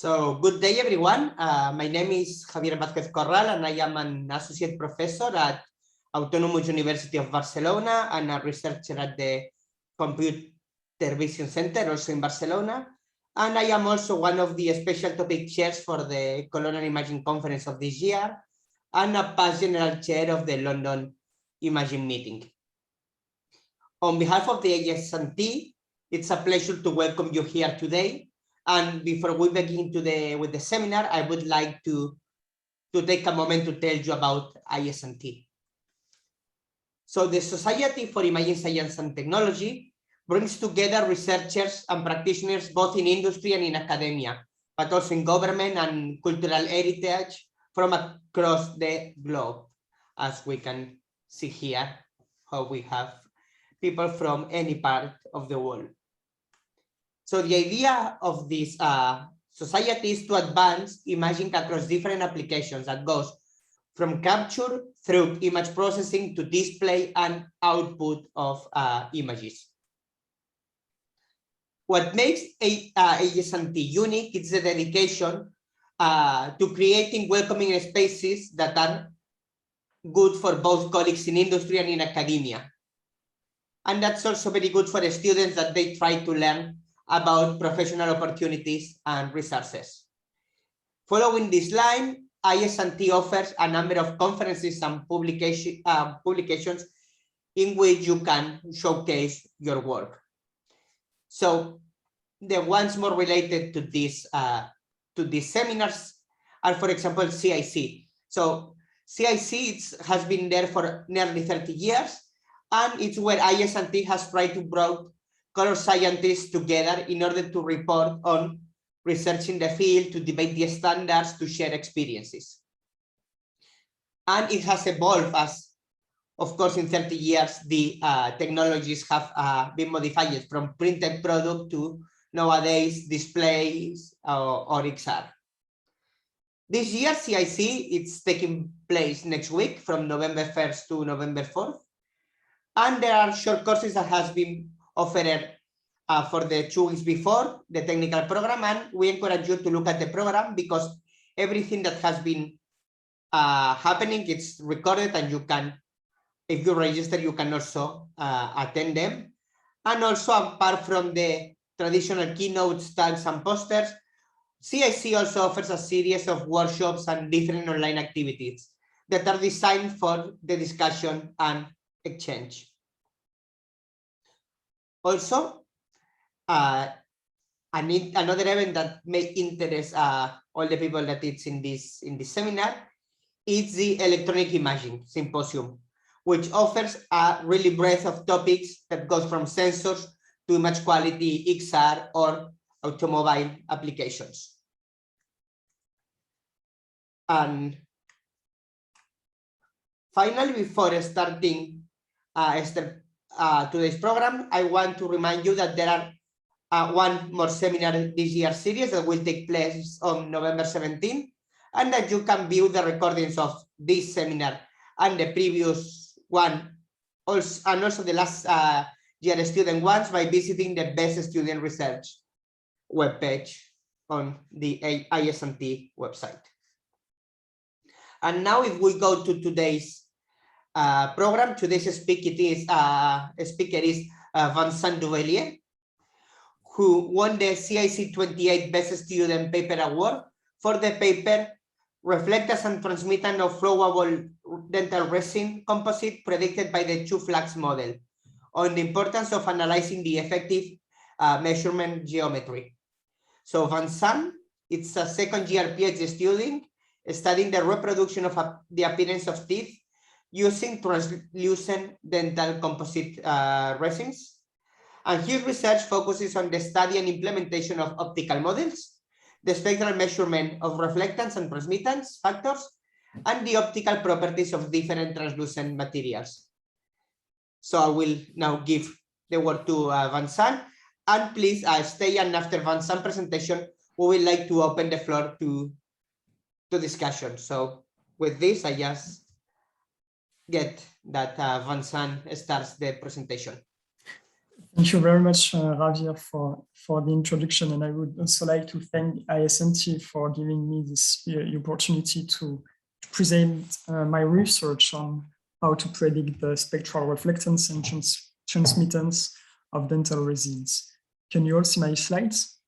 So good day, everyone. My name is Javier Vázquez Corral, and I am an associate professor at Autonomous University of Barcelona and a researcher at the Computer Vision Center, also in Barcelona. And I am also one of the special topic chairs for the Colonial Imaging Conference of this year, and a past general chair of the London Imaging Meeting. On behalf of the IS&T, it's a pleasure to welcome you here today. And before we begin with the seminar, I would like to take a moment to tell you about IS&T. So the Society for Imaging Science and Technology brings together researchers and practitioners both in industry and in academia, but also in government and cultural heritage from across the globe. As we can see here, how we have people from any part of the world. So the idea of this society is to advance imaging across different applications that goes from capture through image processing to display and output of images. What makes IS&T unique is the dedication to creating welcoming spaces that are good for both colleagues in industry and in academia. And that's also very good for the students that they try to learn about professional opportunities and resources. Following this line, IS&T offers a number of conferences and publications in which you can showcase your work. So the ones more related to these seminars are, for example, CIC. So CIC has been there for nearly 30 years, and it's where IS&T has tried to bring color scientists together in order to report on research in the field, to debate the standards, to share experiences. And it has evolved as, of course, in 30 years, the technologies have been modified from printed product to nowadays displays or XR. This year, CIC, it's taking place next week from November 1st to November 4th. And there are short courses that has been offered for the 2 weeks before the technical program, and we encourage you to look at the program because everything that has been happening, it's recorded, and you can, if you register, you can also attend them. And also, apart from the traditional keynotes, talks, and posters, CIC also offers a series of workshops and different online activities that are designed for the discussion and exchange. Also, another event that may interest all the people that it's in this seminar is the Electronic Imaging Symposium, which offers a really breadth of topics that goes from sensors to image quality, XR, or automobile applications. And finally, before starting today's program, I want to remind you that there are one more seminar this year series that will take place on November 17th, and that you can view the recordings of this seminar and the previous one, and also the last year student ones by visiting the Best Student Research webpage on the IS&T website. And now if we go to today's program, today's speaker is Vincent Duveiller, who won the CIC 28 Best Student Paper Award for the paper Reflectance and Transmittance of Flowable Dental Resin Composite Predicted by the Two Flags Model on the importance of analyzing the effective measurement geometry. So Vincent, it's a second-year PhD student studying the reproduction of the appearance of teeth using translucent dental composite resins. And his research focuses on the study and implementation of optical models, the spectral measurement of reflectance and transmittance factors, and the optical properties of different translucent materials. So I will now give the word to Vincent, and please stay, and after Vincent's presentation, we would like to open the floor to discussion. So with this, I just get that Vincent starts the presentation. Thank you very much, Javier, for the introduction. And I would also like to thank IS&T for giving me this opportunity to present my research on how to predict the spectral reflectance and transmittance of dental resins. Can you all see my slides?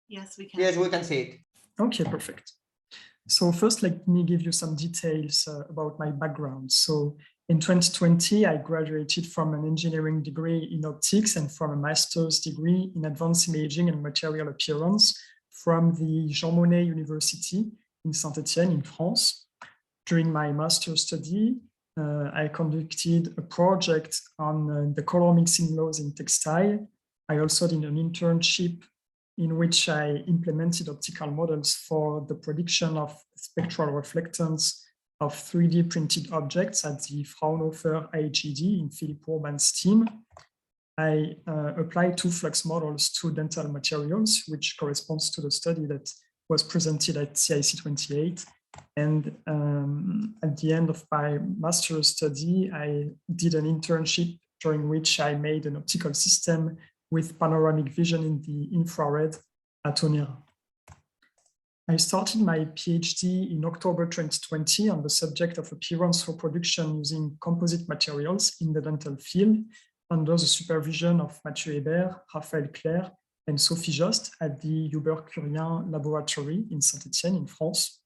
Yes, we can. Yes, we can see it. Okay, perfect. So first, let me give you some details about my background. So in 2020, I graduated from an engineering degree in optics and from a master's degree in advanced imaging and material appearance from the Monnet University in Saint-Etienne in France. During my master's study, I conducted a project on the color mixing laws in textile. I also did an internship in which I implemented optical models for the prediction of spectral reflectance of 3D printed objects at the Fraunhofer IGD in Philippe Urban's team. I applied two flux models to dental materials, which corresponds to the study that was presented at CIC 28. And at the end of my master's study, I did an internship during which I made an optical system with panoramic vision in the infrared at Onera. I started my PhD in October 2020 on the subject of appearance reproduction using composite materials in the dental field under the supervision of Mathieu Hébert, Raphaël Clerc, and Sophie Jost at the Huber-Curien laboratory in Saint-Etienne in France.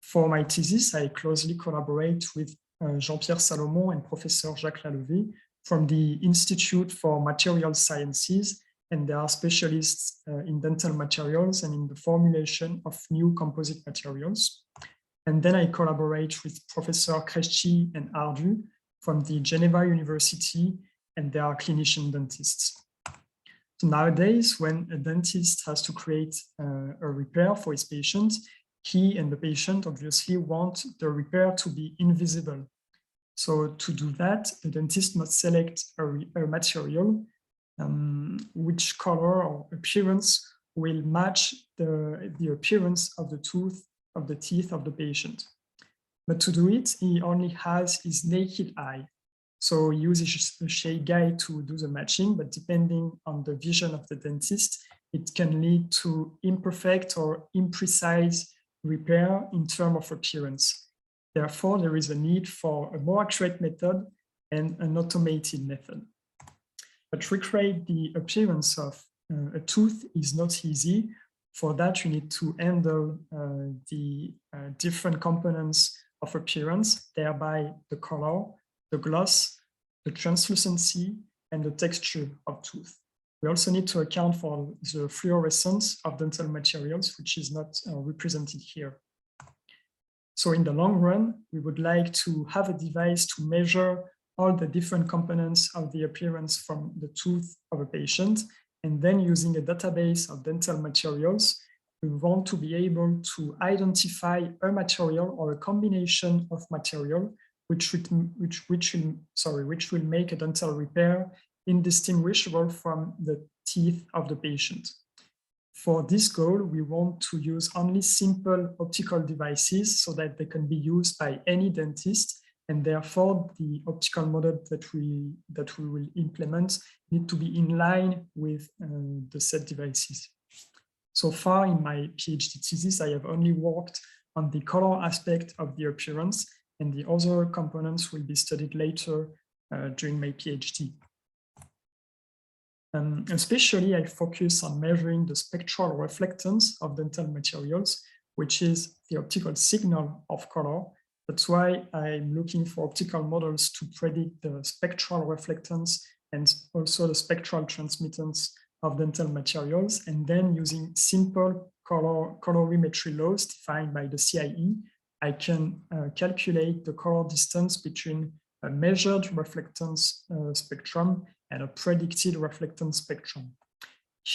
For my thesis, I closely collaborate with Jean-Pierre Salomon and Professor Jacques Lalevée from the Institute for Material Sciences, and they are specialists in dental materials and in the formulation of new composite materials. And then I collaborate with Professor Cresci and Ardu from the Geneva University, and they are clinician dentists. So nowadays, when a dentist has to create a repair for his patient, he and the patient obviously want the repair to be invisible. So to do that, the dentist must select a material which color or appearance will match the appearance of the tooth of the teeth of the patient. But to do it, he only has his naked eye. So he uses a shade guide to do the matching, but depending on the vision of the dentist, it can lead to imperfect or imprecise repair in terms of appearance. Therefore, there is a need for a more accurate method and an automated method. But recreate the appearance of a tooth is not easy. For that, you need to handle the different components of appearance, thereby the color, the gloss, the translucency, and the texture of tooth. We also need to account for the fluorescence of dental materials, which is not represented here. So in the long run, we would like to have a device to measure all the different components of the appearance from the tooth of a patient. And then using a database of dental materials, we want to be able to identify a material or a combination of material which will make a dental repair indistinguishable from the teeth of the patient. For this goal, we want to use only simple optical devices so that they can be used by any dentist, and therefore the optical model that we will implement need to be in line with the set devices. So far in my PhD thesis, I have only worked on the color aspect of the appearance, and the other components will be studied later during my PhD. Especially, I focus on measuring the spectral reflectance of dental materials, which is the optical signal of color. That's why I'm looking for optical models to predict the spectral reflectance and also the spectral transmittance of dental materials. And then using simple colorimetry laws defined by the CIE, I can calculate the color distance between a measured reflectance spectrum and a predicted reflectance spectrum.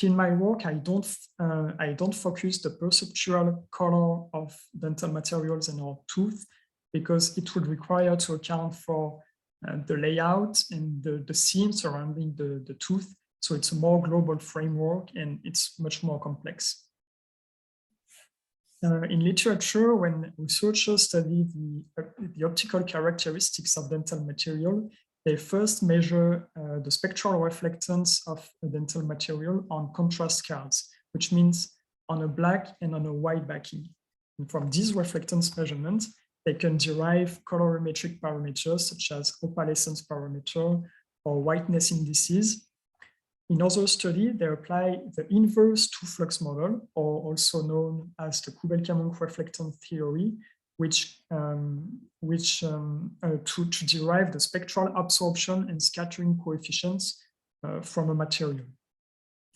In my work, I don't focus the perceptual color of dental materials in our tooth, because it would require to account for the layout and the seam surrounding the tooth. So it's a more global framework and it's much more complex. In literature, when researchers study the optical characteristics of dental material, they first measure the spectral reflectance of a dental material on contrast cards, which means on a black and on a white backing. And from these reflectance measurements, they can derive colorimetric parameters such as opalescence parameter or whiteness indices. In other studies, they apply the inverse two-flux model, or also known as the Kubelka-Munck reflectance theory, to derive the spectral absorption and scattering coefficients from a material.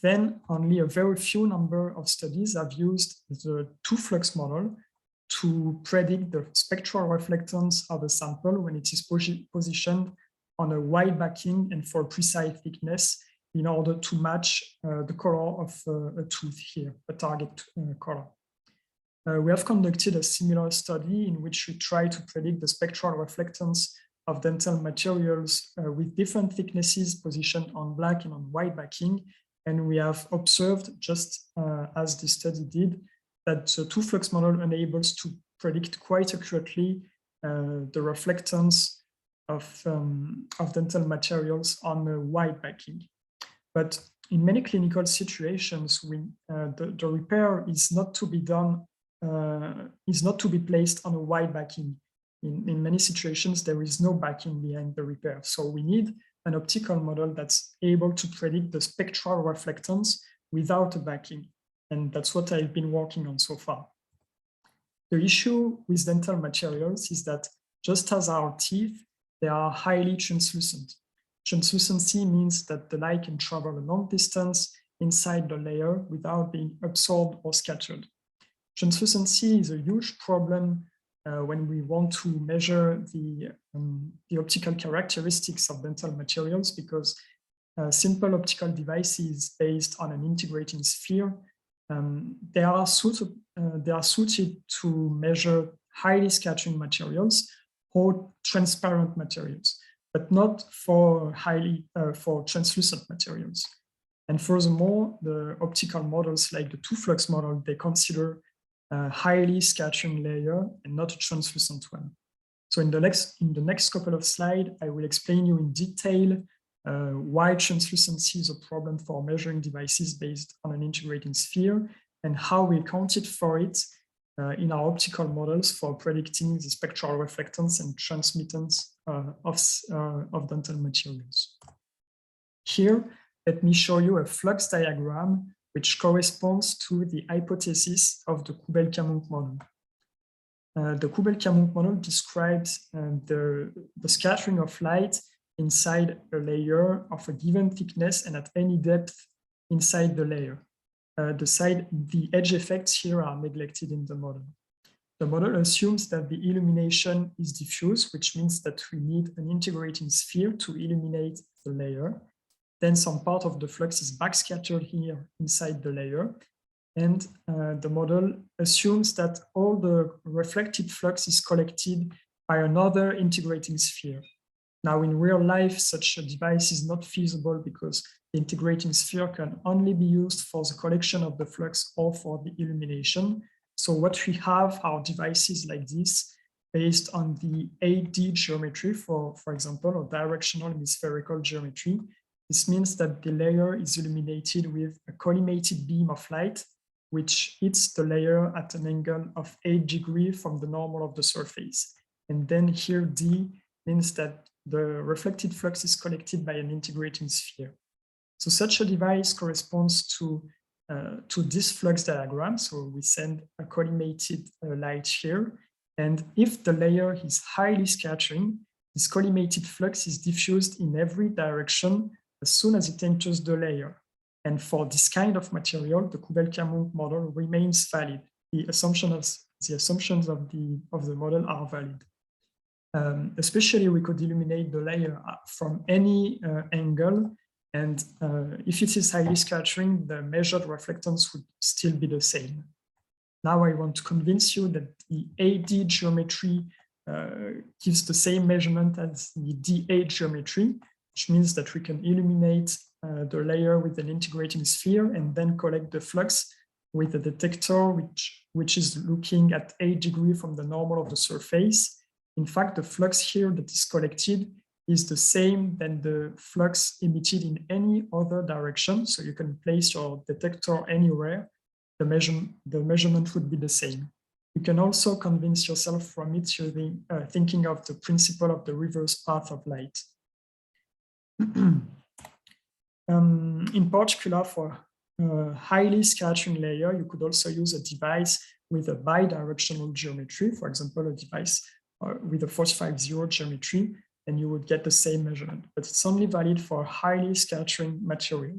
Then only a very few number of studies have used the two-flux model to predict the spectral reflectance of a sample when it is positioned on a wide backing and for precise thickness in order to match the color of a tooth here, a target color. We have conducted a similar study in which we try to predict the spectral reflectance of dental materials with different thicknesses positioned on black and on white backing. And we have observed, just as the study did, that the two-flux model enables to predict quite accurately the reflectance of dental materials on a white backing. But in many clinical situations, the repair is not to be done, is not to be placed on a white backing. In many situations, there is no backing behind the repair. So we need an optical model that's able to predict the spectral reflectance without a backing. And that's what I've been working on so far. The issue with dental materials is that just as our teeth, they are highly translucent. Translucency means that the light can travel a long distance inside the layer without being absorbed or scattered. Translucency is a huge problem when we want to measure the optical characteristics of dental materials, because simple optical devices based on an integrating sphere, they are suited to measure highly scattering materials or transparent materials, but not for translucent materials. And furthermore, the optical models like the two-flux model, they consider a highly scattering layer and not a translucent one. So in the next couple of slides, I will explain you in detail why translucency is a problem for measuring devices based on an integrating sphere and how we accounted for it in our optical models for predicting the spectral reflectance and transmittance of dental materials. Here, let me show you a flux diagram which corresponds to the hypothesis of the Kubelka-Munck model. The Kubelka-Munck model describes the scattering of light inside a layer of a given thickness and at any depth inside the layer. The edge effects here are neglected in the model. The model assumes that the illumination is diffuse, which means that we need an integrating sphere to illuminate the layer. Then some part of the flux is backscattered here inside the layer. And the model assumes that all the reflected flux is collected by another integrating sphere. Now, in real life, such a device is not feasible because the integrating sphere can only be used for the collection of the flux or for the illumination. So what we have are devices like this based on the 8D geometry, for example, or directional hemispherical geometry. This means that the layer is illuminated with a collimated beam of light, which hits the layer at an angle of 8 degrees from the normal of the surface. And then here D means that the reflected flux is collected by an integrating sphere. So such a device corresponds to this flux diagram. So we send a collimated light here. And if the layer is highly scattering, this collimated flux is diffused in every direction as soon as it enters the layer. And for this kind of material, the Kubelka-Munck model remains valid. The assumptions of the model are valid. Especially, we could illuminate the layer from any angle. And if it is highly scattering, the measured reflectance would still be the same. Now I want to convince you that the 8D geometry gives the same measurement as the D8 geometry, which means that we can illuminate the layer with an integrating sphere and then collect the flux with a detector which is looking at 8 degrees from the normal of the surface. In fact, the flux here that is collected is the same than the flux emitted in any other direction. So you can place your detector anywhere, the measurement would be the same. You can also convince yourself from it using thinking of the principle of the reverse path of light. In particular, for a highly scattering layer, you could also use a device with a bidirectional geometry, for example, a device with a 450 geometry, and you would get the same measurement, but it's only valid for highly scattering material.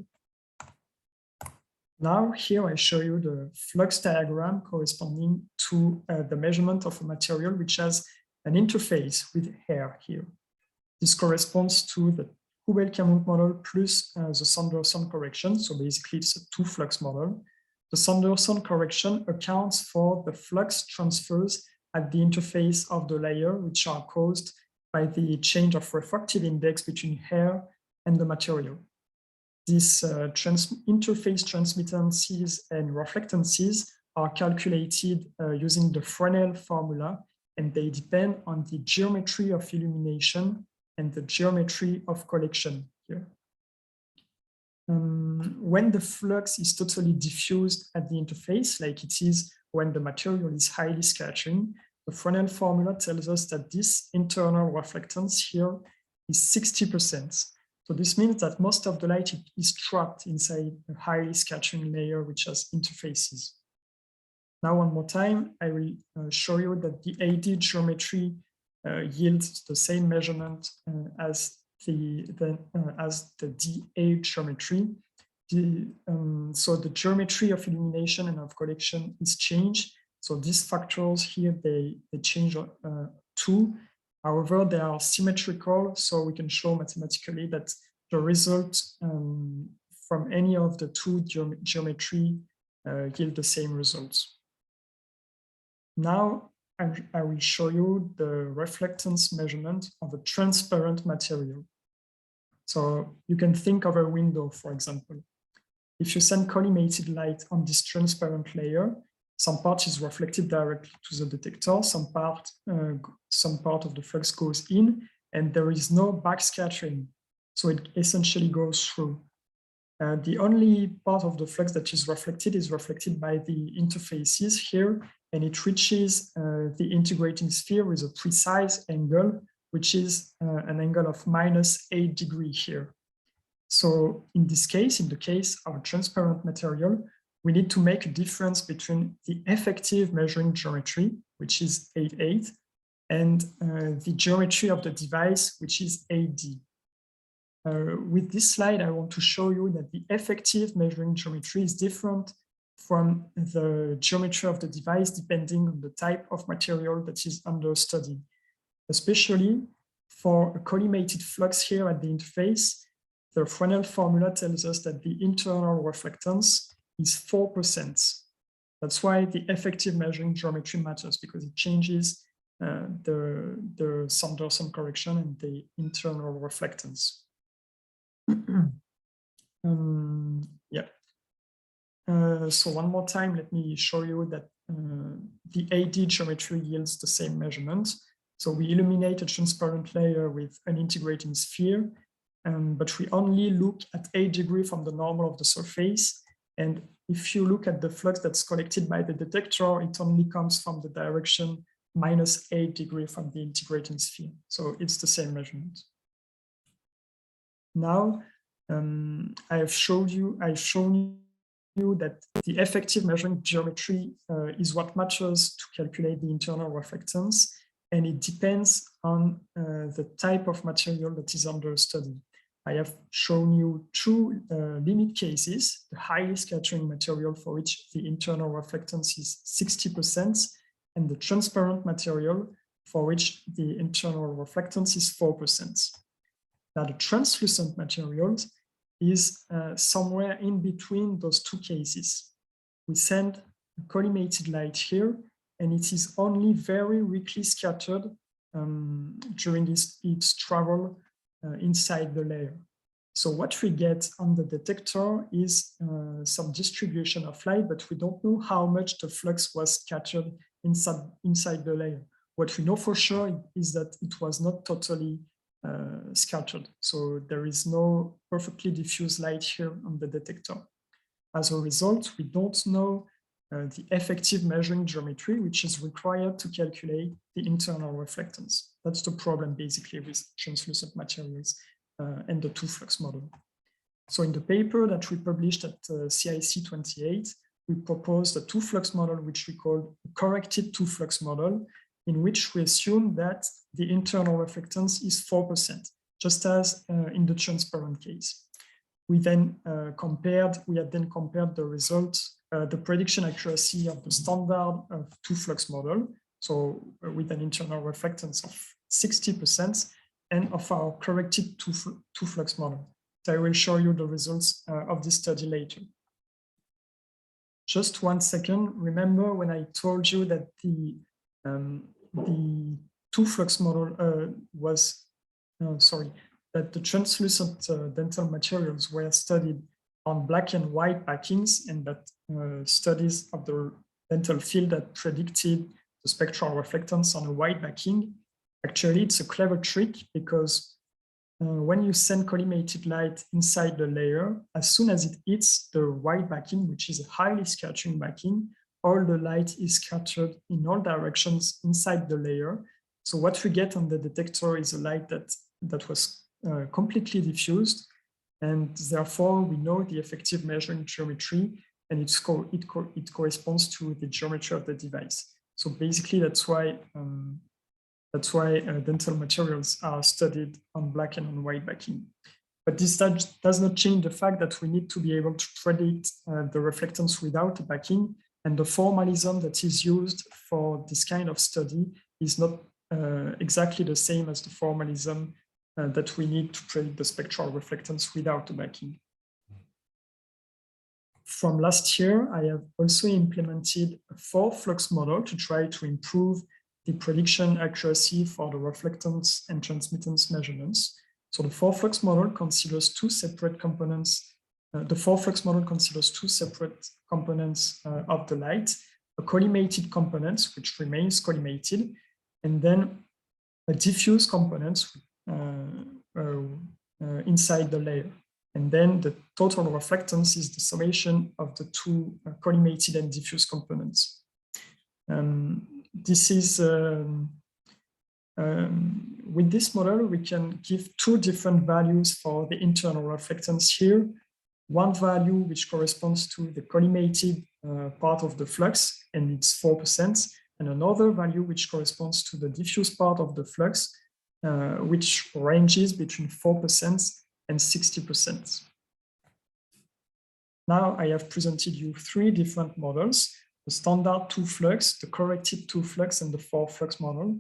Now, here I show you the flux diagram corresponding to the measurement of a material which has an interface with hair here. This corresponds to the Hubel-Camus model plus the Sanderson correction. So basically, it's a two-flux model. The Sanderson correction accounts for the flux transfers at the interface of the layer, which are caused by the change of refractive index between hair and the material. These interface transmittances and reflectances are calculated using the Fresnel formula, and they depend on the geometry of illumination and the geometry of collection here. When the flux is totally diffused at the interface, like it is when the material is highly scattering, the Fresnel formula tells us that this internal reflectance here is 60%. So this means that most of the light is trapped inside a highly scattering layer which has interfaces. Now, one more time, I will show you that the AD geometry yields the same measurement as the DA geometry. So the geometry of illumination and of collection is changed. So these factors here, they change too. However, they are symmetrical, so we can show mathematically that the result from any of the two geometry yield the same results. Now, I will show you the reflectance measurement of a transparent material. So you can think of a window, for example. If you send collimated light on this transparent layer, some part is reflected directly to the detector, some part of the flux goes in, and there is no backscattering. So it essentially goes through. The only part of the flux that is reflected by the interfaces here, and it reaches the integrating sphere with a precise angle, which is an angle of -8 degrees here. So in this case, in the case of a transparent material, we need to make a difference between the effective measuring geometry, which is 8.8, and the geometry of the device, which is 8D. With this slide, I want to show you that the effective measuring geometry is different from the geometry of the device depending on the type of material that is under study. Especially for a collimated flux here at the interface, the Fresnel formula tells us that the internal reflectance is 4%. That's why the effective measuring geometry matters, because it changes the Sanderson correction and the internal reflectance. So one more time, let me show you that the AD geometry yields the same measurement. So we illuminate a transparent layer with an integrating sphere, but we only look at 8 degrees from the normal of the surface. And if you look at the flux that's collected by the detector, it only comes from the direction -8 degrees from the integrating sphere. So it's the same measurement. Now, I've shown you that the effective measuring geometry is what matters to calculate the internal reflectance, and it depends on the type of material that is under study. I have shown you two limit cases: the highly scattering material, for which the internal reflectance is 60%, and the transparent material, for which the internal reflectance is 4%. Now, the translucent materials is somewhere in between those two cases. We send collimated light here, and it is only very weakly scattered during its travel inside the layer. So what we get on the detector is some distribution of light, but we don't know how much the flux was scattered inside the layer. What we know for sure is that it was not totally scattered. So there is no perfectly diffuse light here on the detector. As a result, we don't know the effective measuring geometry, which is required to calculate the internal reflectance. That's the problem basically with translucent materials and the two-flux model. So in the paper that we published at CIC 28, we proposed a two-flux model, which we called a corrected two-flux model, in which we assume that the internal reflectance is 4%, just as in the transparent case. We then compared the results, the prediction accuracy of the standard two-flux model, so with an internal reflectance of 60%, and of our corrected two-flux model. So I will show you the results of this study later. Just 1 second. Remember when I told you that the two-flux model that the translucent dental materials were studied on black and white backings, and that studies of the dental field that predicted the spectral reflectance on a white backing. Actually, it's a clever trick because when you send collimated light inside the layer, as soon as it hits the white backing, which is a highly scattering backing, all the light is scattered in all directions inside the layer. So what we get on the detector is a light that was completely diffused, and therefore we know the effective measuring geometry, and it corresponds to the geometry of the device. So basically, that's why dental materials are studied on black and on white backing. But this does not change the fact that we need to be able to predict the reflectance without a backing, and the formalism that is used for this kind of study is not exactly the same as the formalism that we need to predict the spectral reflectance without a backing. From last year, I have also implemented a 4-flux model to try to improve the prediction accuracy for the reflectance and transmittance measurements. So the 4-flux model considers two separate components. The 4-flux model considers two separate components of the light, a collimated component, which remains collimated, and then a diffuse component inside the layer. And then the total reflectance is the summation of the two collimated and diffuse components. This is, with this model, we can give two different values for the internal reflectance here. One value which corresponds to the collimated part of the flux, and it's 4%, and another value which corresponds to the diffuse part of the flux, which ranges between 4% and 60%. Now I have presented you 3 different models: the standard 2-flux, the corrected 2-flux, and the 4-flux model.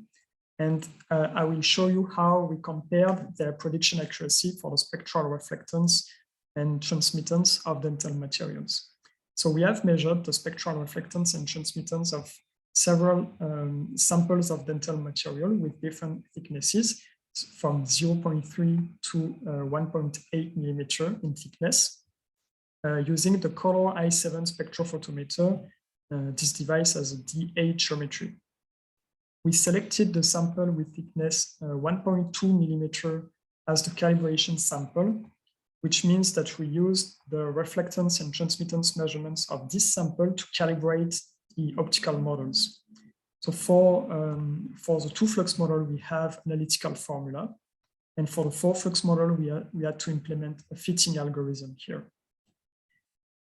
And I will show you how we compared their prediction accuracy for the spectral reflectance and transmittance of dental materials. So we have measured the spectral reflectance and transmittance of several samples of dental material with different thicknesses, from 0.3 to 1.8 millimeter in thickness, using the color i7 spectrophotometer. This device has a D8 geometry. We selected the sample with thickness 1.2 millimeter as the calibration sample, which means that we used the reflectance and transmittance measurements of this sample to calibrate the optical models. So for the 2-flux model, we have analytical formula. And for the 4-flux model, we had to implement a fitting algorithm here.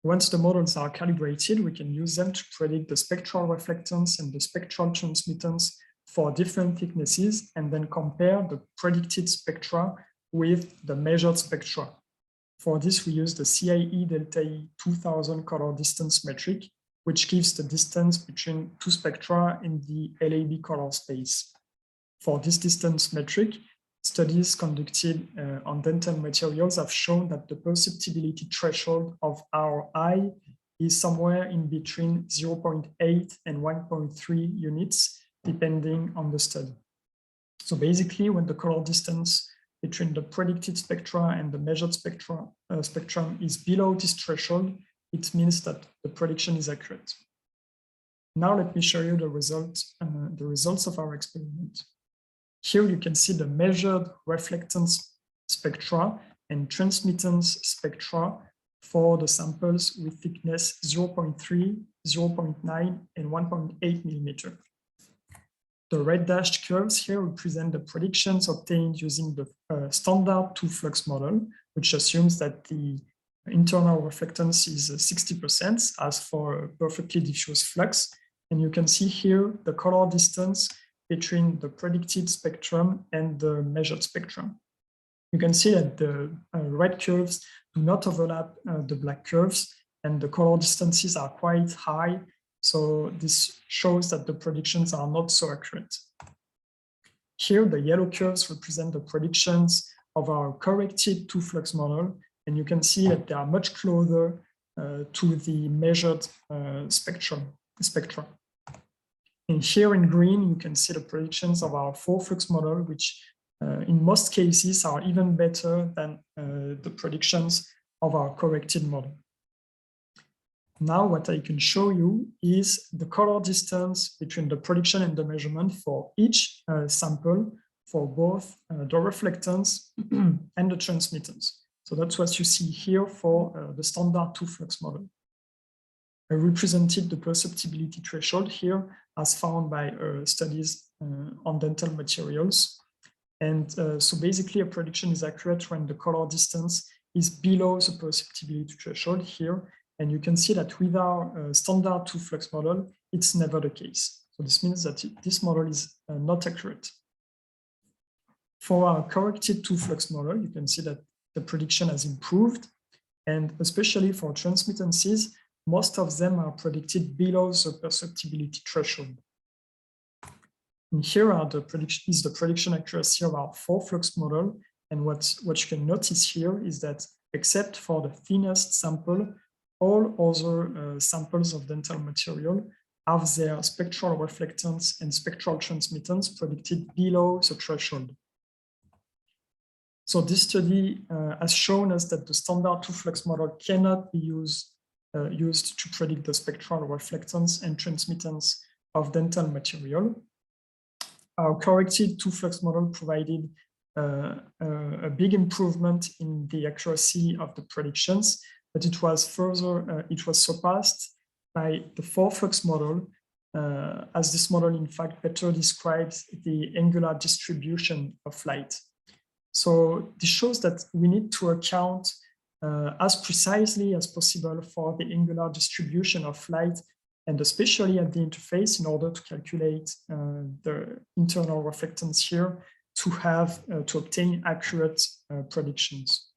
Once the models are calibrated, we can use them to predict the spectral reflectance and the spectral transmittance for different thicknesses, and then compare the predicted spectra with the measured spectra. For this, we use the CIE delta E 2000 color distance metric, which gives the distance between two spectra in the LAB color space. For this distance metric, studies conducted on dental materials have shown that the perceptibility threshold of our eye is somewhere in between 0.8 and 1.3 units, depending on the study. So basically, when the color distance between the predicted spectra and the measured spectrum is below this threshold, it means that the prediction is accurate. Now let me show you the results of our experiment. Here you can see the measured reflectance spectra and transmittance spectra for the samples with thickness 0.3, 0.9, and 1.8 millimeter. The red dashed curves here represent the predictions obtained using the standard two-flux model, which assumes that the internal reflectance is 60% as for a perfectly diffuse flux. And you can see here the color distance between the predicted spectrum and the measured spectrum. You can see that the red curves do not overlap the black curves, and the color distances are quite high. So this shows that the predictions are not so accurate. Here, the yellow curves represent the predictions of our corrected two-flux model, and you can see that they are much closer to the measured spectra. And here in green, you can see the predictions of our four-flux model, which in most cases are even better than the predictions of our corrected model. Now what I can show you is the color distance between the prediction and the measurement for each sample for both the reflectance and the transmittance. So that's what you see here for the standard two-flux model. I represented the perceptibility threshold here as found by studies on dental materials. And so basically a prediction is accurate when the color distance is below the perceptibility threshold here. And you can see that with our standard two-flux model, it's never the case. So this means that this model is not accurate. For our corrected two-flux model, you can see that the prediction has improved. And especially for transmittances, most of them are predicted below the perceptibility threshold. And here are the prediction accuracy of our four-flux model. And what you can notice here is that except for the thinnest sample, all other samples of dental material have their spectral reflectance and spectral transmittance predicted below the threshold. So this study has shown us that the standard two-flux model cannot be used to predict the spectral reflectance and transmittance of dental material. Our corrected two-flux model provided a big improvement in the accuracy of the predictions, but it was surpassed by the four-flux model, as this model in fact better describes the angular distribution of light. So this shows that we need to account as precisely as possible for the angular distribution of light, and especially at the interface, in order to calculate the internal reflectance here to obtain accurate predictions.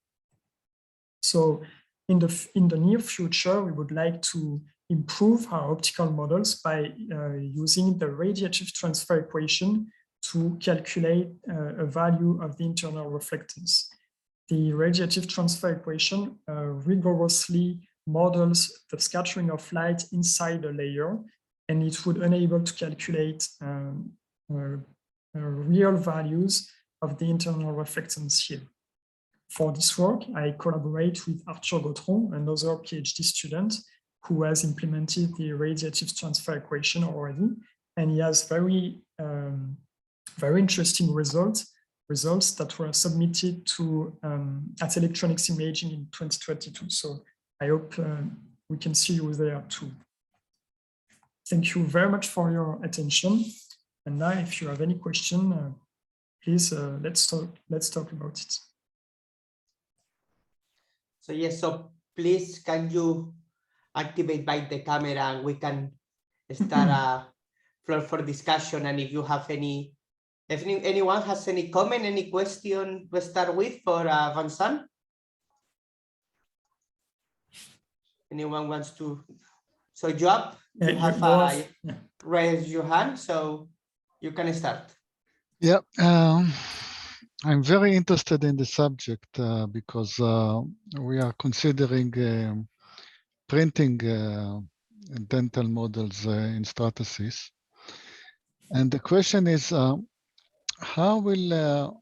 So in the near future, we would like to improve our optical models by using the radiative transfer equation to calculate a value of the internal reflectance. The radiative transfer equation rigorously models the scattering of light inside a layer, and it would enable to calculate real values of the internal reflectance here. For this work, I collaborate with Arthur Gautron, another PhD student who has implemented the radiative transfer equation already, and he has very interesting results that were submitted to at Electronics Imaging in 2022. So I hope we can see you there too. Thank you very much for your attention. And now, if you have any question, please let's talk about it. So yes, so please can you activate the camera and we can start a floor for discussion. And if you have if anyone has any comment, any question to start with for Vincent? Anyone wants to? So Joab, you have raised your hand, so you can start. Yeah, I'm very interested in the subject because we are considering printing dental models in Stratasys. And the question is, how will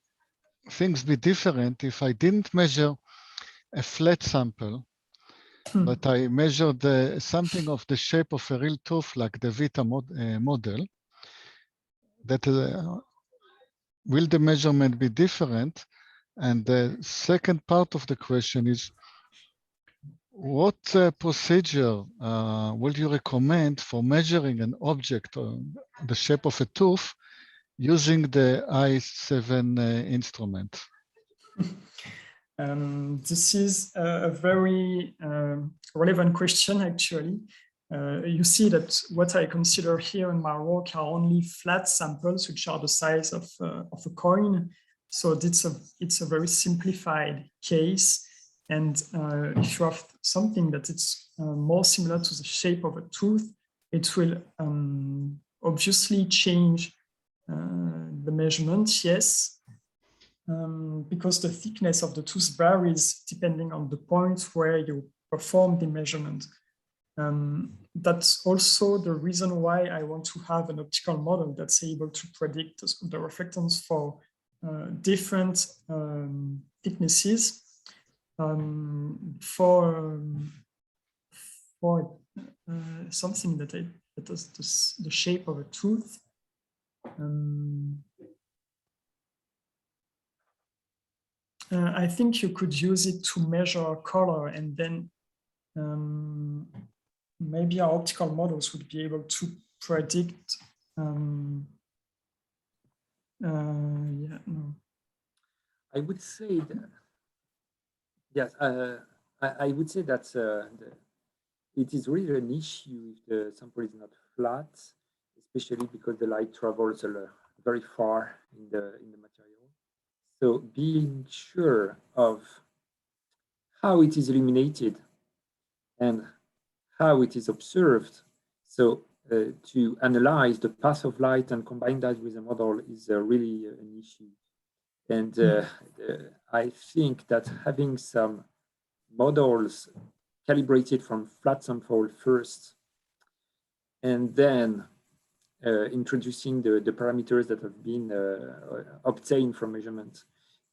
things be different if I didn't measure a flat sample, but I measured something of the shape of a real tooth, like the Vita model, that will the measurement be different? And the second part of the question is, what procedure would you recommend for measuring an object or the shape of a tooth using the I7 instrument? This is a very relevant question, actually. You see that what I consider here in my work are only flat samples, which are the size of a coin. So it's a very simplified case. And if you have something that it's more similar to the shape of a tooth, it will obviously change the measurement, yes, because the thickness of the tooth varies depending on the point where you perform the measurement. That's also the reason why I want to have an optical model that's able to predict the reflectance for different thicknesses. For something that is the shape of a tooth, I think you could use it to measure color, and then maybe our optical models would be able to predict. Yeah, no. I would say that, yes, I would say that it is really an issue if the sample is not flat, especially because the light travels very far in the material. So being sure of how it is illuminated and how it is observed, so to analyze the path of light and combine that with a model is really an issue. And I think that having some models calibrated from flat sample first, and then introducing the parameters that have been obtained from measurement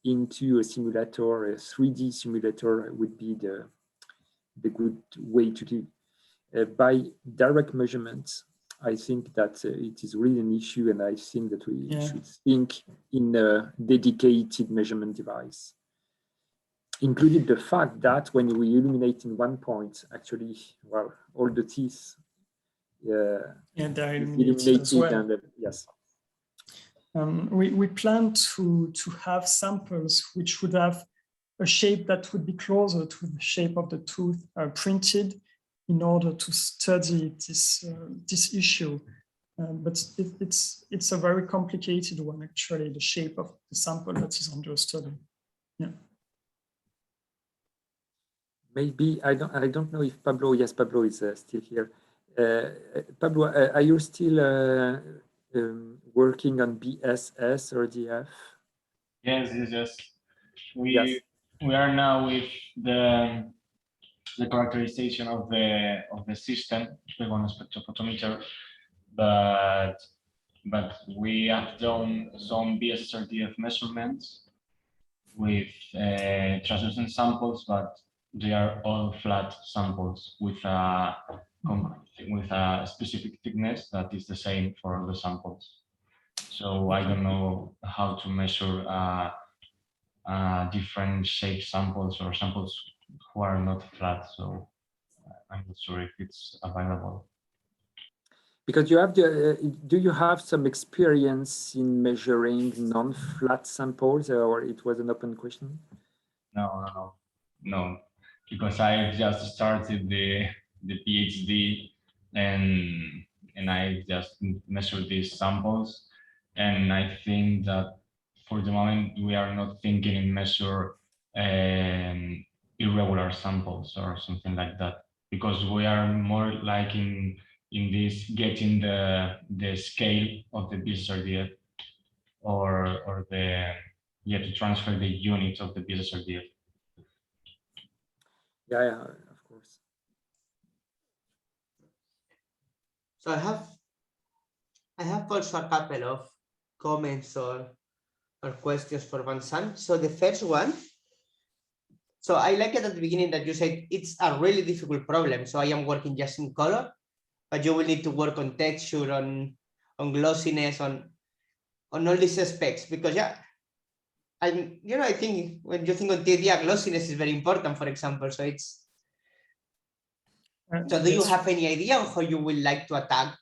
into a simulator, a 3D simulator, would be the good way to do. By direct measurements, I think that it is really an issue, and I think that we should think in a dedicated measurement device. Including the fact that when we illuminate in one point, actually, well, all the teeth they're illuminated as well. And, yes. We plan to have samples which would have a shape that would be closer to the shape of the tooth printed in order to study this issue. But it's a very complicated one, actually, the shape of the sample that is under study. Yeah. Maybe I don't know if Pablo. Yes, Pablo is still here. Pablo, are you still working on BSS or DF? Yes. We are now with the characterization of the system, the one spectrophotometer, but we have done some BSS or DF measurements with translucent samples, but they are all flat samples with a specific thickness that is the same for all the samples. So I don't know how to measure different shape samples or samples who are not flat. So I'm not sure if it's available. Because you have do you have some experience in measuring non-flat samples, or it was an open question? No, because I just started the PhD and I just measured these samples, and I think that for the moment we are not thinking in measure irregular samples or something like that, because we are more like in this getting the scale of the BSRDF or to transfer the unit of the BSRDF. Yeah, of course. So I have also a couple of comments or questions for Vincent. So the first one, so I like it at the beginning that you said it's a really difficult problem. So I am working just in color, but you will need to work on texture, on glossiness, on on all these aspects, because and I think when you think on TDR, glossiness is very important, for example. So it's so do you have any idea on how you would like to attack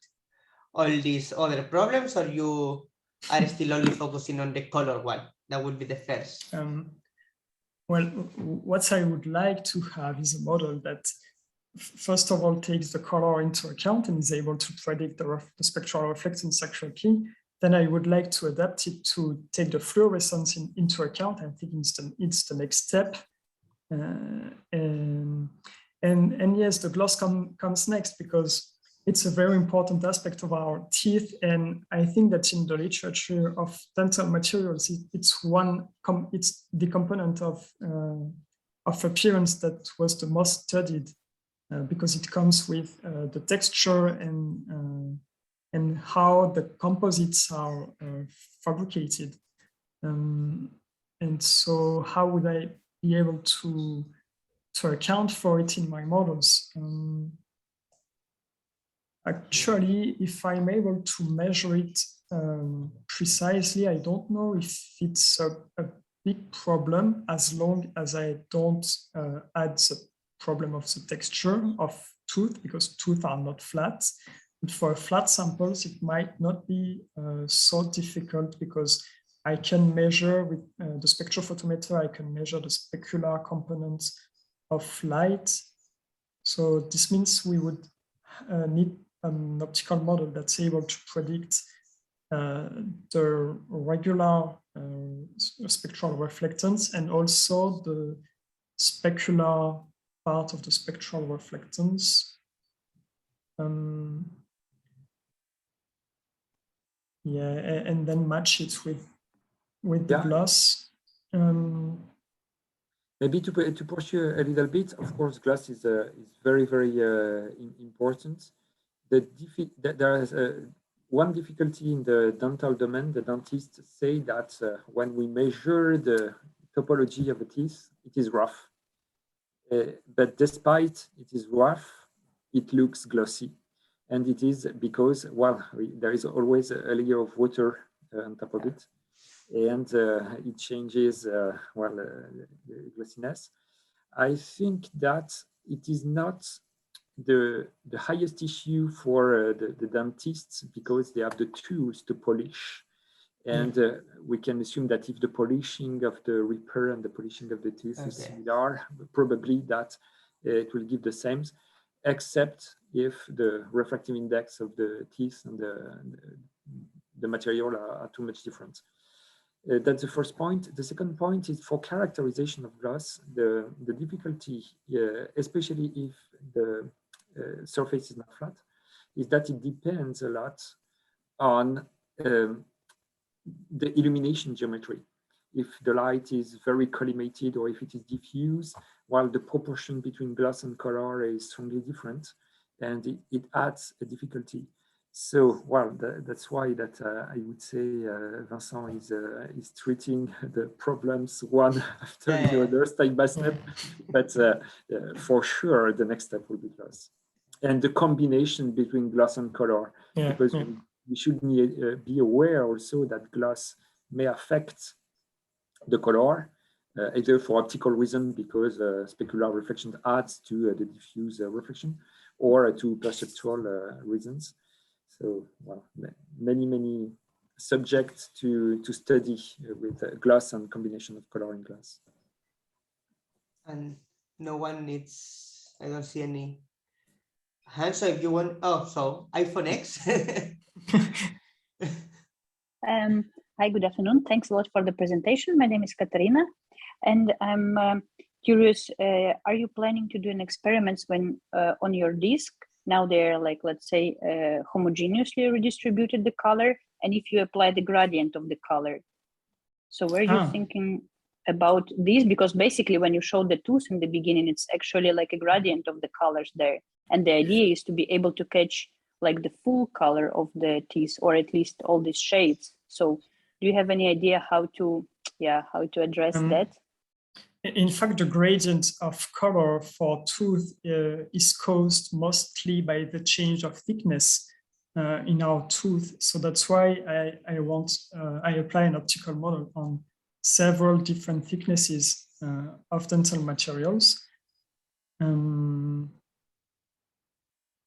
all these other problems, or you are still only focusing on the color one? That would be the first. Well, what I would like to have is a model that, first of all, takes the color into account and is able to predict the spectral reflectance accurately. Then I would like to adapt it to take the fluorescence into account. I think it's the next step. And yes, the gloss comes next, because it's a very important aspect of our teeth. And I think that in the literature of dental materials, it's the component of appearance that was the most studied, because it comes with the texture and how the composites are fabricated. And so how would I be able to account for it in my models? Actually, if I'm able to measure it precisely, I don't know if it's a big problem, as long as I don't add the problem of the texture of tooth, because teeth are not flat. But for flat samples, it might not be so difficult, because I can measure with the spectrophotometer, I can measure the specular components of light. So this means we would need an optical model that's able to predict the regular spectral reflectance and also the specular part of the spectral reflectance. Yeah, and then match it with the gloss. Maybe to pursue a little bit, of course, gloss is very, very important. There is one difficulty in the dental domain. The dentists say that when we measure the topology of the teeth, it is rough. But despite it is rough, it looks glossy. And it is because, well, there is always a layer of water on top of it. And it changes, the glossiness. I think that it is not the highest issue for the dentists, because they have the tools to polish. And we can assume that if the polishing of the repair and the polishing of the teeth is similar, probably that it will give the same, except if the refractive index of the teeth and the material are too much different. That's the first point. The second point is for characterization of gloss, the difficulty, especially if the surface is not flat, is that it depends a lot on the illumination geometry. If the light is very collimated or if it is diffuse, while the proportion between gloss and color is strongly different, and it adds a difficulty. So, well, that's why that I would say Vincent is treating the problems one after the other, step by step. But for sure, the next step will be gloss, and the combination between gloss and color, because we should be aware also that gloss may affect the color, either for optical reason, because specular reflection adds to the diffuse reflection, or to perceptual reasons. So, well, many subjects to study with gloss and combination of color and gloss. And no one needs, I don't see any hands. So if you want, so iPhone X. Hi, good afternoon. Thanks a lot for the presentation. My name is Katarina, and I'm curious, are you planning to do an experiments when on your disk? Now they're like, let's say, homogeneously redistributed the color, and if you apply the gradient of the color. So were you thinking about this? Because basically when you show the tooth in the beginning, it's actually like a gradient of the colors there. And the idea is to be able to catch like the full color of the teeth, or at least all these shades. So do you have any idea how to address that? In fact, the gradient of color for tooth is caused mostly by the change of thickness. in our tooth. So that's why I apply an optical model on several different thicknesses of dental materials.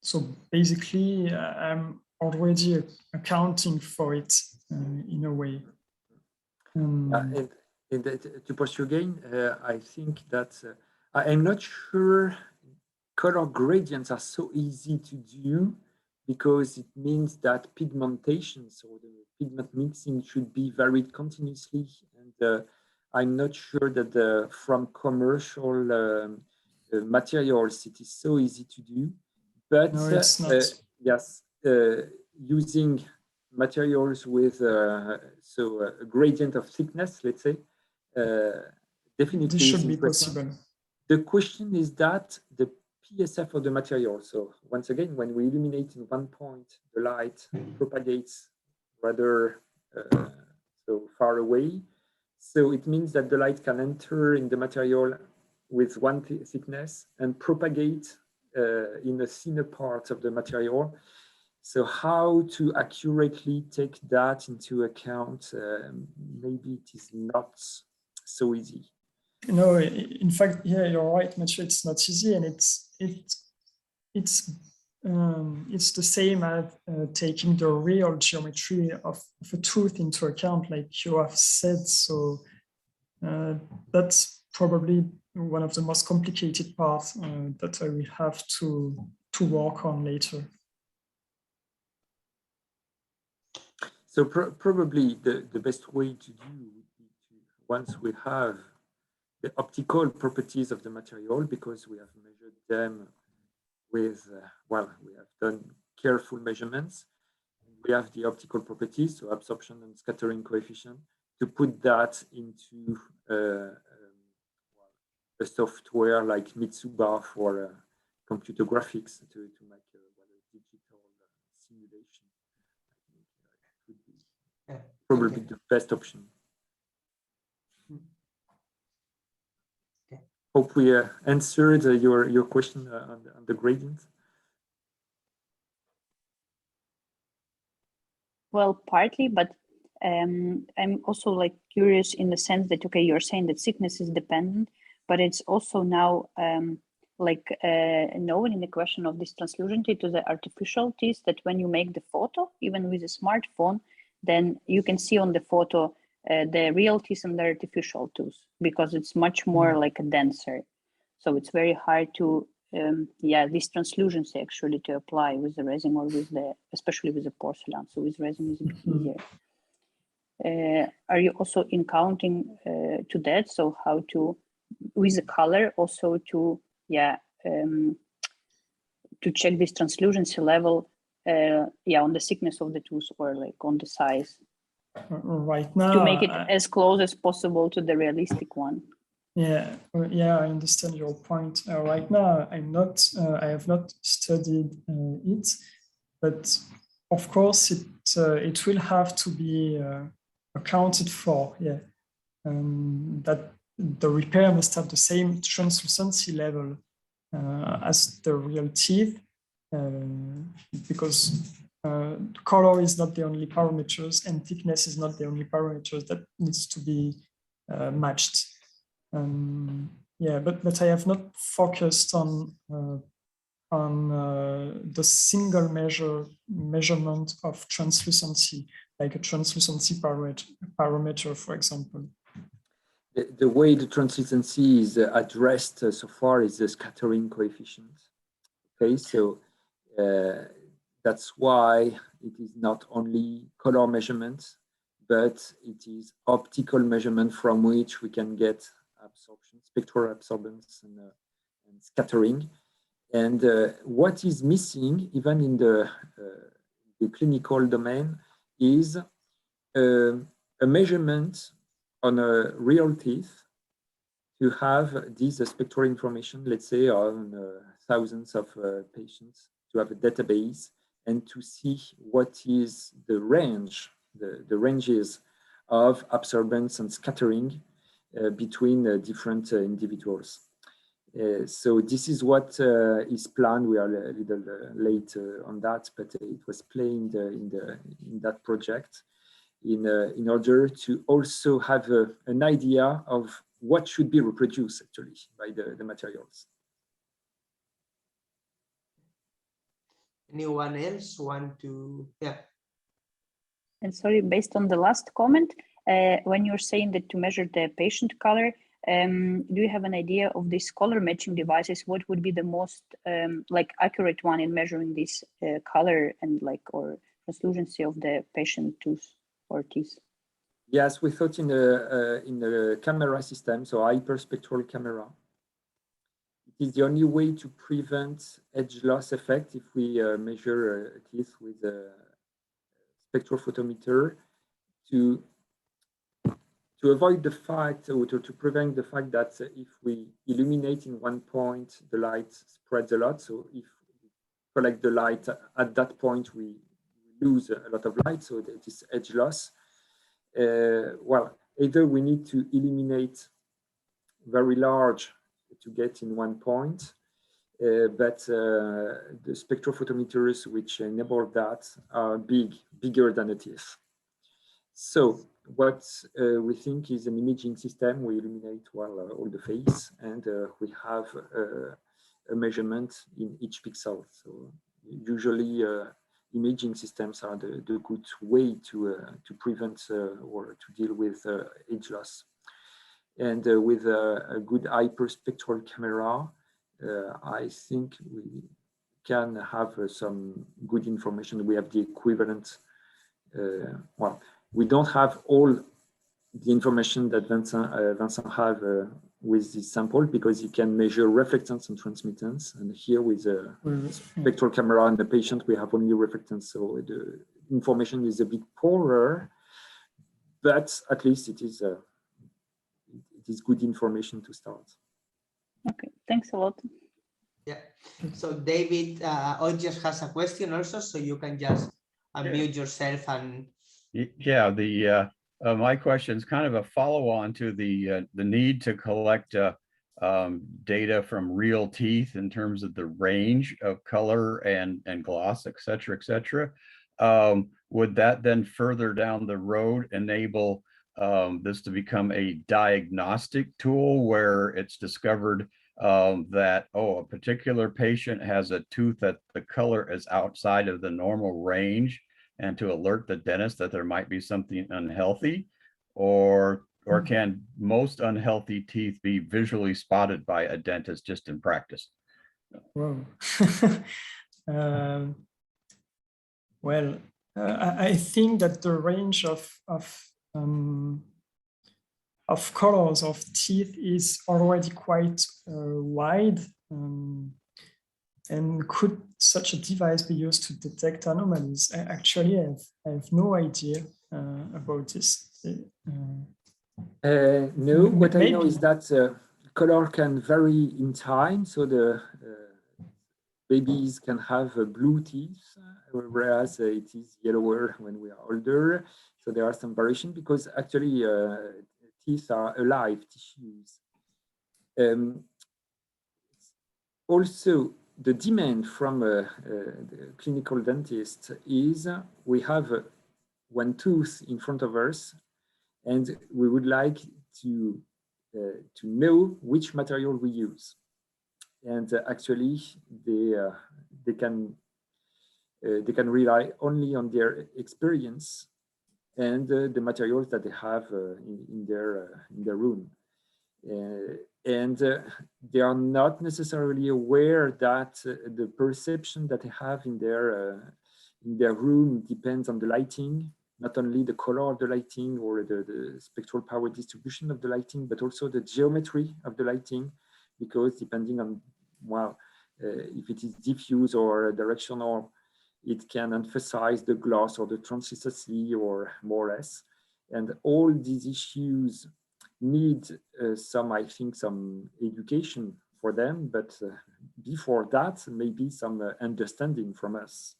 So basically, I'm already accounting for it in a way. And to pursue again, I think that I'm not sure color gradients are so easy to do, because it means that pigmentation, so the pigment mixing, should be varied continuously. And I'm not sure that from commercial materials it is so easy to do. But no, it's not. yes, using materials with a gradient of thickness, let's say, definitely This should be interesting. possible. The question is that the PSF of the material. So once again, when we illuminate in one point, the light propagates rather so far away. So it means that the light can enter in the material with one thickness and propagate in a thinner part of the material. So how to accurately take that into account, maybe it is not so easy. No, in fact, yeah, you're right, Mathieu. It's not easy, and it's the same as taking the real geometry of a tooth into account, like you have said. So that's probably one of the most complicated parts that I will have to work on later. So probably the best way to do would be to, once we have the optical properties of the material, because we have measured them with, well, we have done careful measurements. We have the optical properties, so absorption and scattering coefficient, to put that into a software like Mitsuba for computer graphics to make a digital simulation. I think it would be probably the best option. Hope we answered your question on the gradient. Well, partly, but I'm also like curious in the sense that, okay, you're saying that thickness is dependent, but it's also now known in the question of this translucency to the artificialities, that when you make the photo, even with a smartphone, then you can see on the photo the real teeth and the artificial tooth, because it's much more like a denser. So it's very hard to, this translucency actually to apply with the resin or with especially with the porcelain. So with resin is a bit easier. Are you also accounting to that? So how to, with the color, also to, to check this translucency level, on the thickness of the tooth or like on the size. Right now, to make it as close as possible to the realistic one. Yeah, I understand your point. Right now, I have not studied it, but of course it will have to be accounted for. Yeah, that the repair must have the same translucency level as the real teeth, because color is not the only parameters, and thickness is not the only parameters that needs to be matched. But I have not focused on the single measurement of translucency, like a translucency parameter, for example. The way the translucency is addressed so far is the scattering coefficient. Okay, so that's why it is not only color measurement, but it is optical measurement from which we can get absorption, spectral absorbance, and scattering. And what is missing, even in the clinical domain, is a measurement on a real teeth to have this spectral information, let's say, on thousands of patients, to have a database and to see what is the range, the ranges of absorbance and scattering between different individuals. So this is what is planned. We are a little late on that, but it was planned in that project in order to also have an idea of what should be reproduced actually by the materials. Anyone else want to? Yeah. And sorry, based on the last comment, when you're saying that to measure the patient color, do you have an idea of these color matching devices? What would be the most like accurate one in measuring this color and or translucency of the patient tooth or teeth? Yes, we thought in the camera system, so hyperspectral camera. It is the only way to prevent edge loss effect if we measure teeth with a spectral photometer to avoid the fact, or to prevent the fact that if we illuminate in one point, the light spreads a lot. So if we collect the light at that point, we lose a lot of light, so that is edge loss. Well, either we need to illuminate very large to get in one point, but the spectrophotometers which enable that are bigger than a teeth. So what we think is an imaging system. We illuminate all the face, and we have a measurement in each pixel. So usually imaging systems are the good way to prevent or to deal with edge loss. And with a good hyperspectral camera, I think we can have some good information. We have the equivalent. Well, we don't have all the information that Vincent have with this sample, because he can measure reflectance and transmittance. And here with a spectral camera and the patient, we have only reflectance. So the information is a bit poorer, but at least it is good information to start. Okay, thanks a lot. Yeah. So David just has a question also, so you can just unmute yourself and. Yeah, my question is kind of a follow-on to the need to collect data from real teeth in terms of the range of color and gloss, et cetera, would that then further down the road enable this to become a diagnostic tool where it's discovered that, oh, a particular patient has a tooth that the color is outside of the normal range, and to alert the dentist that there might be something unhealthy? Or can most unhealthy teeth be visually spotted by a dentist just in practice? Whoa. Well, I think that the range of colors of teeth is already quite wide. And could such a device be used to detect anomalies? Actually, I have no idea about this. No, what I know is that color can vary in time. So the babies can have blue teeth, whereas it is yellower when we are older. So there are some variation, because actually teeth are alive tissues. Also, the demand from the clinical dentist is we have one tooth in front of us, and we would like to know which material we use. And actually, they can rely only on their experience and the materials that they have in their room. And they are not necessarily aware that the perception that they have in their room depends on the lighting, not only the color of the lighting or the spectral power distribution of the lighting, but also the geometry of the lighting, because depending on, well, if it is diffuse or directional, it can emphasize the gloss or the translucency or more or less. And all these issues need I think, some education for them, but before that, maybe some understanding from us.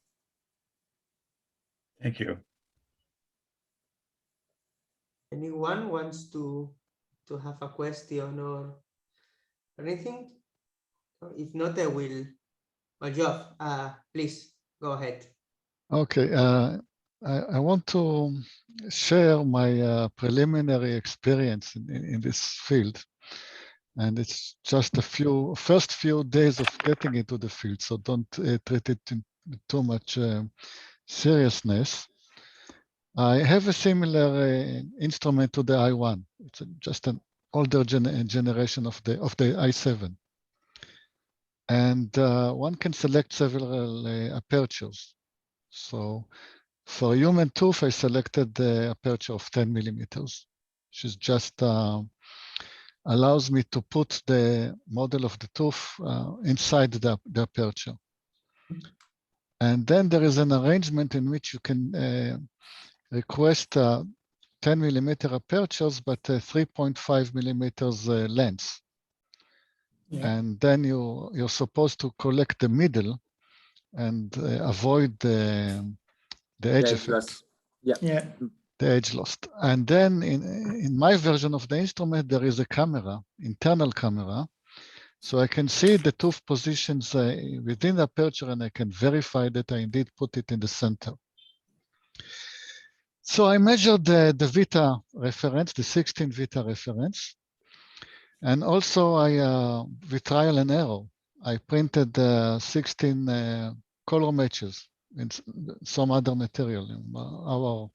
Thank you. Anyone wants to have a question or anything? If not, I will. Well, Geoff, please go ahead. Okay, I want to share my preliminary experience in this field. And it's just first few days of getting into the field, so don't treat it in too much seriousness. I have a similar instrument to the I1. It's just an older generation of the I7. And one can select several apertures. So for a human tooth, I selected the aperture of 10 millimeters, which is just allows me to put the model of the tooth inside the aperture. And then there is an arrangement in which you can request 10 millimeter apertures, but 3.5 millimeters lens. Yeah. And then you're supposed to collect the middle and avoid the edge effect. Yeah. The edge loss. And then in my version of the instrument, there is a camera, internal camera. So I can see the tooth positions within the aperture, and I can verify that I indeed put it in the center. So I measured the Vita reference, the 16 Vita reference. And also with trial and error, I printed 16 color matches in some other material, in our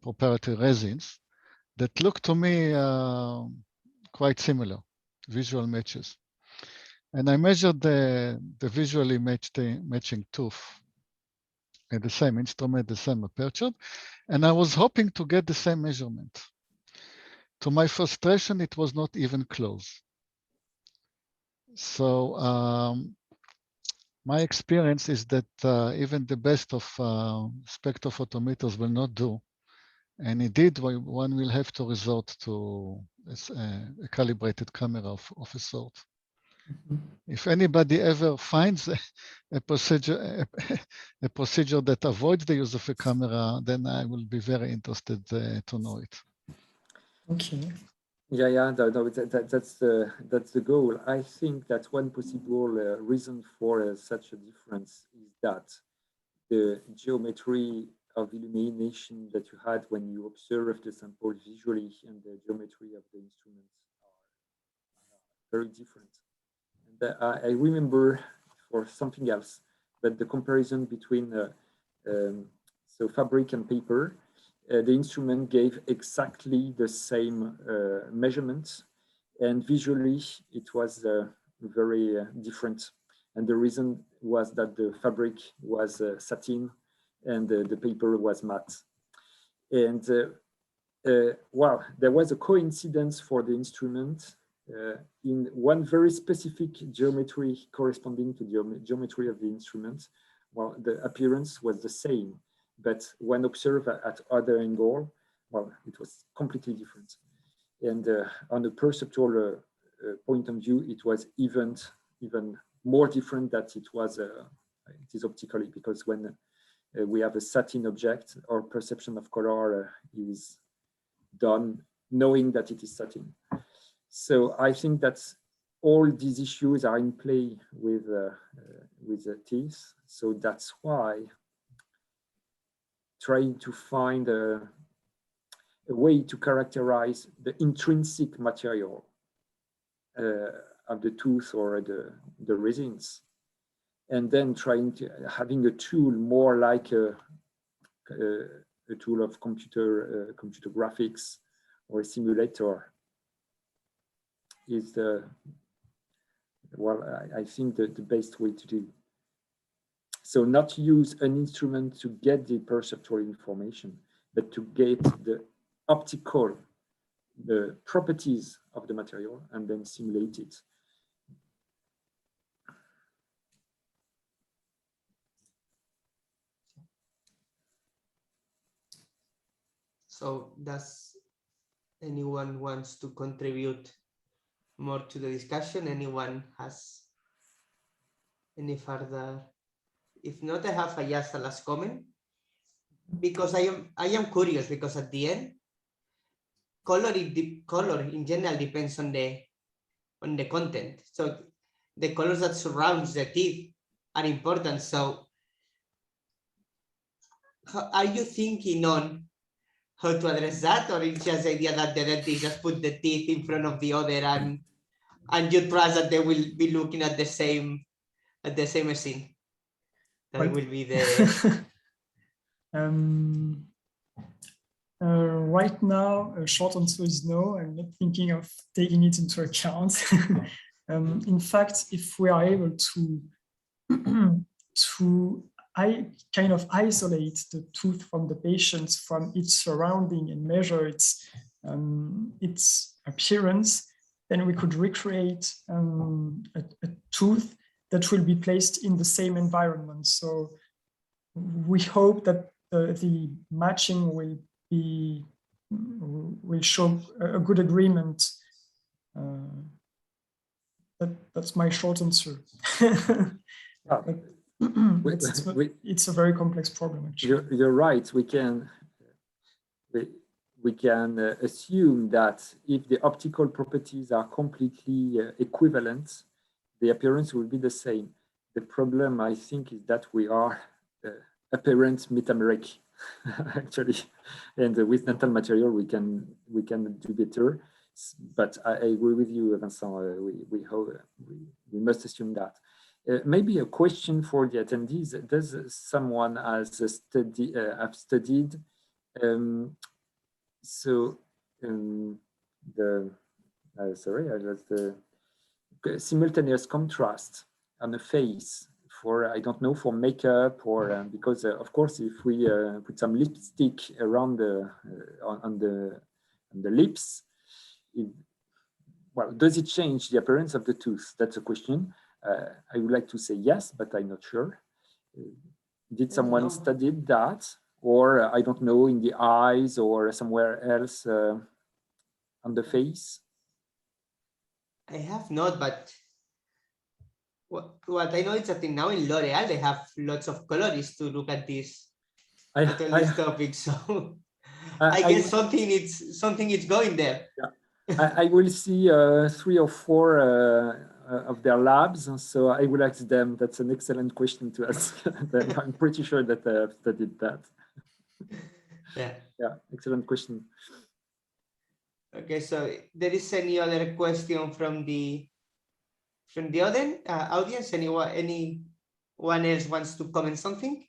proprietary resins, that look to me quite similar, visual matches. And I measured the visually matching tooth in the same instrument, the same aperture, and I was hoping to get the same measurement. To my frustration, it was not even close. So my experience is that even the best of spectrophotometers will not do. And indeed, one will have to resort to a calibrated camera of a sort. Mm-hmm. If anybody ever finds a procedure that avoids the use of a camera, then I will be very interested to know it. Okay. Yeah, that's the goal. I think that one possible reason for such a difference is that the geometry of illumination that you had when you observe the sample visually and the geometry of the instruments are very different. And I remember for something else, but the comparison between so fabric and paper, the instrument gave exactly the same measurements, and visually it was very different. And the reason was that the fabric was satin and the paper was matte. And wow, there was a coincidence for the instrument in one very specific geometry corresponding to the geometry of the instrument. Well, the appearance was the same, but when observed at other angle, well, it was completely different. And on a perceptual point of view, it was even more different than it is optically, because when we have a satin object, our perception of color is done knowing that it is satin. So I think that all these issues are in play with the teeth. So that's why trying to find a way to characterize the intrinsic material of the tooth or the resins, and then trying to having a tool more like a tool of computer graphics or a simulator is I think the best way to do. So not use an instrument to get the perceptual information, but to get the optical, the properties of the material, and then simulate it. So does anyone wants to contribute more to the discussion? Anyone has any further? If not, I have just a last comment, because I am curious, because at the end, color in general depends on the content. So the colors that surrounds the teeth are important. So are you thinking on how to address that, or it's just the idea that the dentist just put the teeth in front of the other and you trust that they will be looking at the same scene? That Right. will be the right now, a short answer is no. I'm not thinking of taking it into account. In fact, if we are able to kind of isolate the tooth from the patient from its surrounding and measure its appearance, then we could recreate a tooth that will be placed in the same environment. So we hope that the matching will show a good agreement. That's my short answer. It's a very complex problem, actually. You're right. We can assume that if the optical properties are completely equivalent, the appearance will be the same. The problem, I think, is that we are apparent metameric, actually, and with dental material we can do better. But I agree with you, Vincent. We must assume that. Maybe a question for the attendees: does someone have studied the simultaneous contrast on the face for, I don't know, for makeup, or because of course if we put some lipstick around on the lips, well, does it change the appearance of the tooth? That's a question. I would like to say yes, but I'm not sure. Did someone study that? Or I don't know, in the eyes or somewhere else on the face? I have not, but what I know is that now in L'Oreal they have lots of colorists to look at this topic. So I guess something is going there. Yeah. I will see 3 or 4 of their labs, so I will ask them. That's an excellent question to ask. I'm pretty sure that they have studied that. Yeah, excellent question. Okay, so there is any other question from the audience? Anyone else wants to comment something?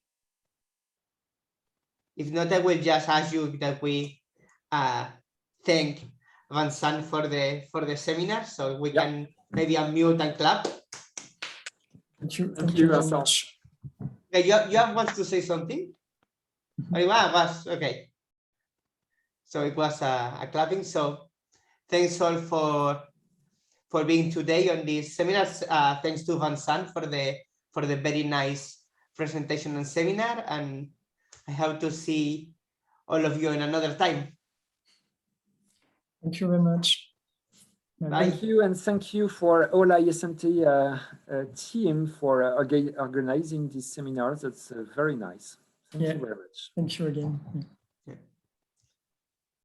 If not, I will just ask you that we thank Vincent for the seminar, so we can maybe unmute and clap. Thank you very much. Okay, you have wants to say something? Okay. So it was a clapping. So thanks all for being today on this seminar. Thanks to Vincent for the very nice presentation and seminar, and I hope to see all of you in another time. Thank you very much. Bye. Thank you, and thank you for all IS&T team for organizing these seminars. That's very nice. Thank you very much. Thank you again.